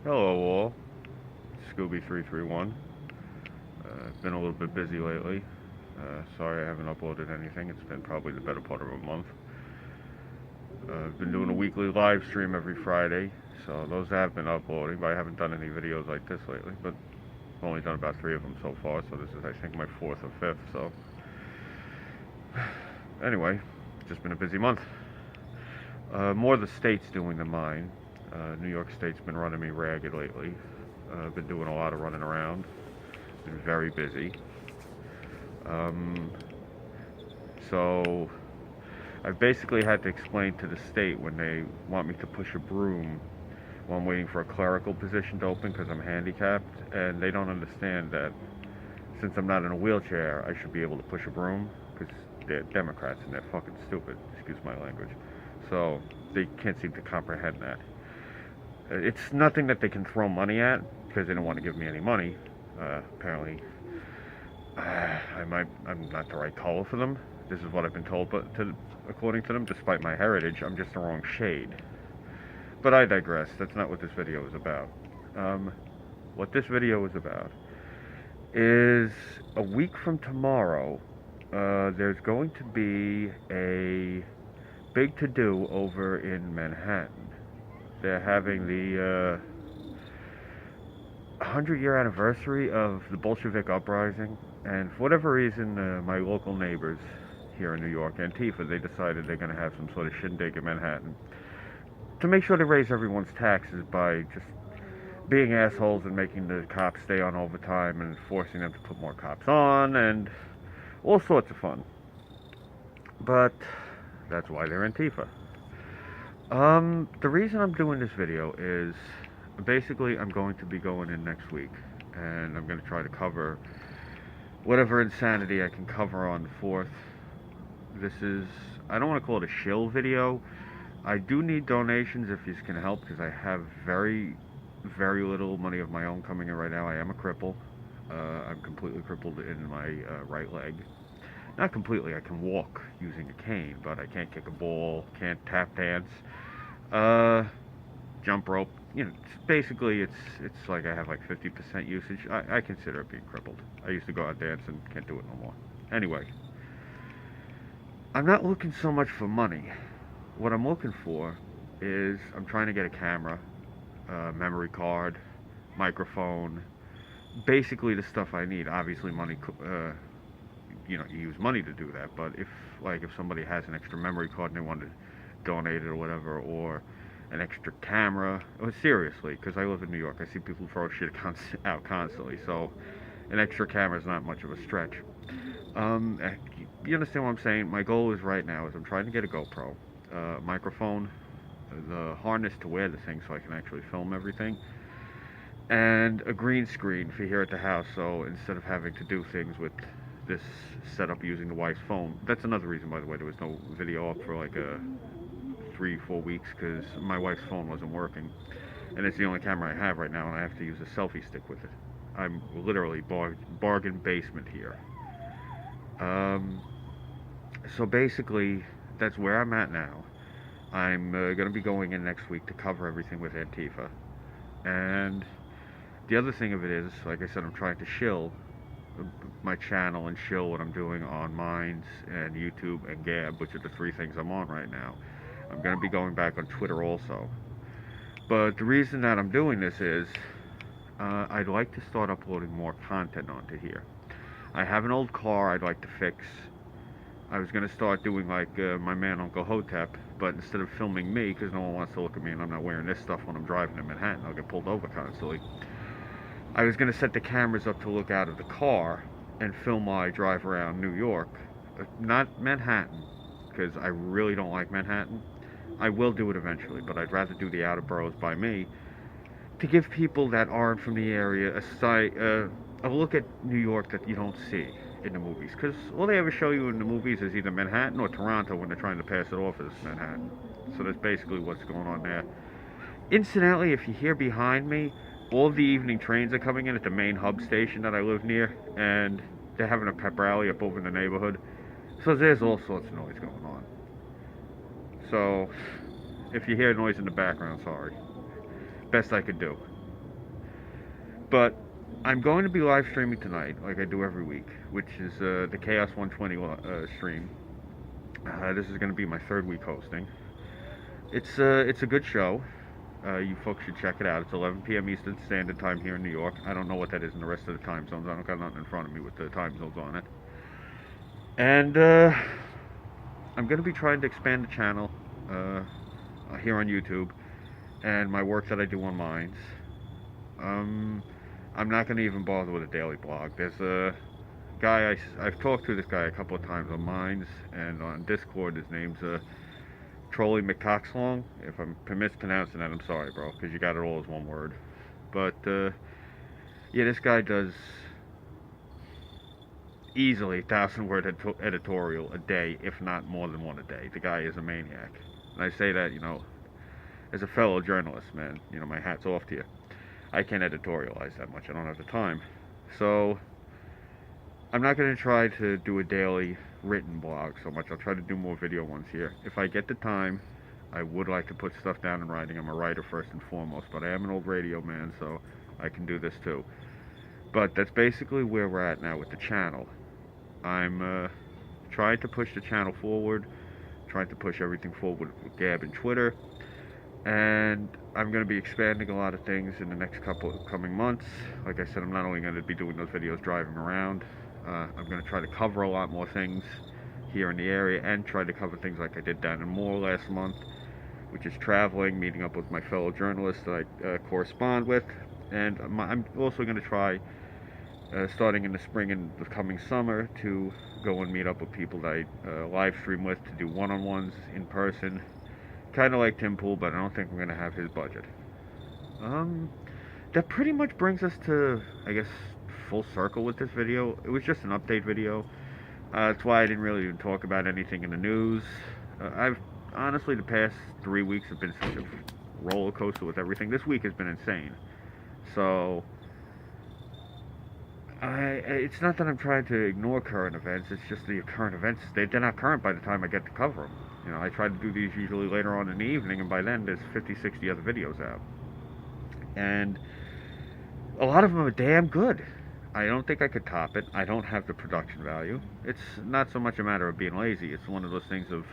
Hello all, Scooby331. Been a little bit busy lately. Sorry I haven't uploaded anything. It's been probably the better part of a month. I've been doing a weekly live stream every Friday, so those have been uploading, but I haven't done any videos like this lately. But I've only done about 3 of them so far, so this is, I think, my 4th or 5th, so. Anyway, just been a busy month. More the state's doing than mine. New York State's been running me ragged lately. I've been doing a lot of running around. Been very busy. Um, so I've basically had to explain to the state when they want me to push a broom while I'm waiting for a clerical position to open because I'm handicapped, and they don't understand that since I'm not in a wheelchair, I should be able to push a broom because they're Democrats and they're fucking stupid. Excuse my language. So they can't seem to comprehend that. It's nothing that they can throw money at because they don't want to give me any money. Apparently, I'm not the right color for them. This is what I've been told, but according to them, despite my heritage, I'm just the wrong shade. But I digress. That's not what this video is about. What this video is about is a week from tomorrow. There's going to be a big to-do over in Manhattan. They're having the 100-year anniversary of the Bolshevik uprising, and for whatever reason, my local neighbors here in New York, Antifa, they decided they're going to have some sort of shindig in Manhattan to make sure they raise everyone's taxes by just being assholes and making the cops stay on overtime and forcing them to put more cops on and all sorts of fun. But that's why they're Antifa. The reason I'm doing this video is basically I'm going to be going in next week and I'm going to try to cover whatever insanity I can cover on the 4th. This is, I don't want to call it a shill video. I do need donations if you can help because I have very little money of my own coming in right now. I am a cripple. I'm completely crippled in my right leg. Not completely, I can walk using a cane, but I can't kick a ball, can't tap dance, jump rope. You know, basically it's like I have like 50% usage. I consider it being crippled. I used to go out dance and can't do it no more. Anyway, I'm not looking so much for money. What I'm looking for is I'm trying to get a camera, memory card, microphone, basically the stuff I need. Obviously money, you use money to do that, but if somebody has an extra memory card and they want to donate it or whatever, or an extra camera, seriously, because I live in New York, I see people throw shit out constantly, so an extra camera is not much of a stretch. You understand what I'm saying? My goal is right now is I'm trying to get a GoPro, microphone, the harness to wear the thing so I can actually film everything, and a green screen for here at the house, so instead of having to do things with this setup using the wife's phone. That's another reason, by the way, there was no video up for like 3-4 weeks because my wife's phone wasn't working, and it's the only camera I have right now, and I have to use a selfie stick with it. I'm literally bargain basement here. So basically, that's where I'm at now. I'm going to be going in next week to cover everything with Antifa, and the other thing of it is, like I said, I'm trying to shill my channel and shill what I'm doing on Minds and YouTube and Gab, which are the 3 things I'm on right now. I'm going to be going back on Twitter also. But the reason that I'm doing this is I'd like to start uploading more content onto here. I have an old car I'd like to fix. I was going to start doing like my man Uncle Hotep, but instead of filming me, because no one wants to look at me and I'm not wearing this stuff when I'm driving to Manhattan, I'll get pulled over constantly. I was going to set the cameras up to look out of the car and film while I drive around New York. Not Manhattan, because I really don't like Manhattan. I will do it eventually, but I'd rather do the outer boroughs by me to give people that aren't from the area a look at New York that you don't see in the movies. Because all they ever show you in the movies is either Manhattan or Toronto when they're trying to pass it off as Manhattan. So that's basically what's going on there. Incidentally, if you hear behind me, all the evening trains are coming in at the main hub station that I live near, and they're having a pep rally up over in the neighborhood. So there's all sorts of noise going on. So, if you hear noise in the background, sorry. Best I could do. But I'm going to be live streaming tonight, like I do every week, which is the Chaos 120 stream. This is going to be my third week hosting. It's a good show. You folks should check it out. It's 11 p.m. Eastern Standard Time here in New York. I don't know what that is in the rest of the time zones. I don't got nothing in front of me with the time zones on it. And I'm going to be trying to expand the channel here on YouTube and my work that I do on Minds. I'm not going to even bother with a daily blog. There's a guy, I've talked to this guy a couple of times on Minds and on Discord. His name's Trolley McCoxlong. If I'm mispronouncing that, I'm sorry, bro, because you got it all as one word. But, yeah, this guy does easily 1,000-word editorial a day, if not more than one a day. The guy is a maniac. And I say that, as a fellow journalist, man, my hat's off to you. I can't editorialize that much. I don't have the time. So, I'm not going to try to do a daily written blog so much. I'll try to do more video ones here. If I get the time, I would like to put stuff down in writing. I'm a writer first and foremost, but I am an old radio man, so I can do this too. But that's basically where we're at now with the channel. I'm trying to push the channel forward, trying to push everything forward with Gab and Twitter, and I'm going to be expanding a lot of things in the next couple of coming months. Like I said, I'm not only going to be doing those videos driving around, I'm going to try to cover a lot more things here in the area and try to cover things like I did down in Moore last month, which is traveling, meeting up with my fellow journalists that I correspond with. And I'm also going to try, starting in the spring and the coming summer, to go and meet up with people that I live stream with, to do one-on-ones in person. Kind of like Tim Pool, but I don't think we're going to have his budget. That pretty much brings us to, I guess, full circle with this video. It was just an update video. That's why I didn't really even talk about anything in the news. Honestly, the past 3 weeks have been such a roller coaster with everything. This week has been insane. So, it's not that I'm trying to ignore current events. It's just the current events, they're not current by the time I get to cover them. I try to do these usually later on in the evening, and by then there's 50, 60 other videos out. And a lot of them are damn good. I don't think I could top it. I don't have the production value. It's not so much a matter of being lazy. It's one of those things of,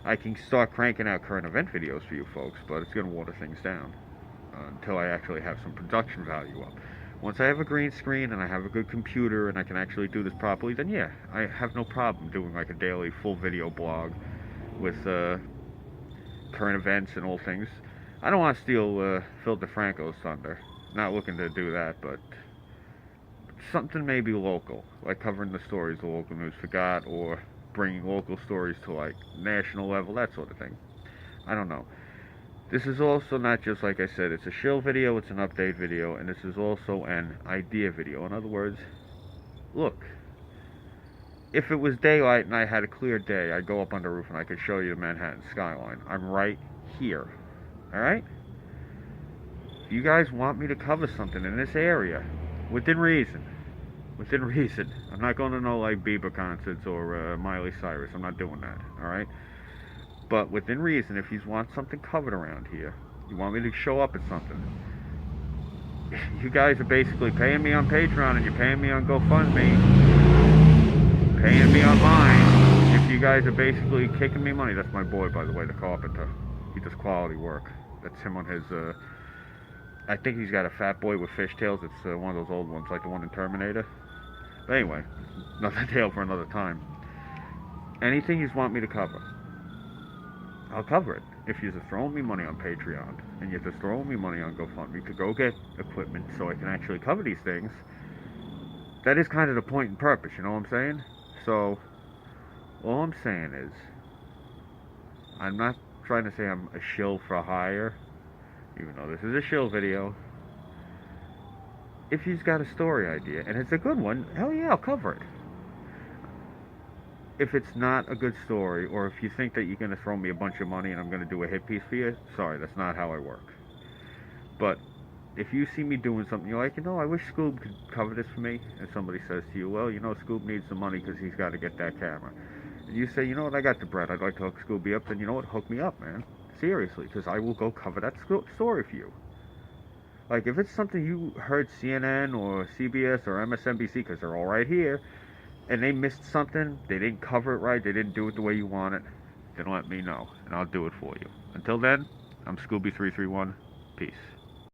I can start cranking out current event videos for you folks, but it's going to water things down until I actually have some production value up. Once I have a green screen and I have a good computer and I can actually do this properly, then yeah, I have no problem doing like a daily full video blog with current events and all things. I don't want to steal Phil DeFranco's thunder. Not looking to do that, but something maybe local, like covering the stories the local news forgot, or bringing local stories to like national level, that sort of thing. I don't know. This is also not just, like I said, it's a shill video, it's an update video, and this is also an idea video. In other words, look, if it was daylight and I had a clear day, I'd go up on the roof and I could show you the Manhattan skyline. I'm right here, alright? If you guys want me to cover something in this area, within reason, I'm not going to no like Bieber concerts or Miley Cyrus. I'm not doing that, alright? But within reason, if you want something covered around here, you want me to show up at something, you guys are basically paying me on Patreon and you're paying me on GoFundMe, paying me on mine. If you guys are basically kicking me money, that's my boy, by the way, the carpenter. He does quality work. That's him on his, I think he's got a Fat Boy with fishtails. It's one of those old ones, like the one in Terminator. But anyway, another tale for another time. Anything you want me to cover, I'll cover it. If you're just throwing me money on Patreon, and you're just throwing me money on GoFundMe to go get equipment so I can actually cover these things, that is kind of the point and purpose, you know what I'm saying? So, all I'm saying is, I'm not trying to say I'm a shill for hire, even though this is a shill video. If you've got a story idea, and it's a good one, hell yeah, I'll cover it. If it's not a good story, or if you think that you're going to throw me a bunch of money and I'm going to do a hit piece for you, sorry, that's not how I work. But if you see me doing something, you're like, I wish Scoob could cover this for me, and somebody says to you, well, Scoob needs the money because he's got to get that camera. And you say, I got the bread, I'd like to hook Scooby up, then you know what, hook me up, man. Seriously, because I will go cover that story for you. Like, if it's something you heard CNN or CBS or MSNBC, because they're all right here, and they missed something, they didn't cover it right, they didn't do it the way you want it, then let me know, and I'll do it for you. Until then, I'm Scooby331. Peace.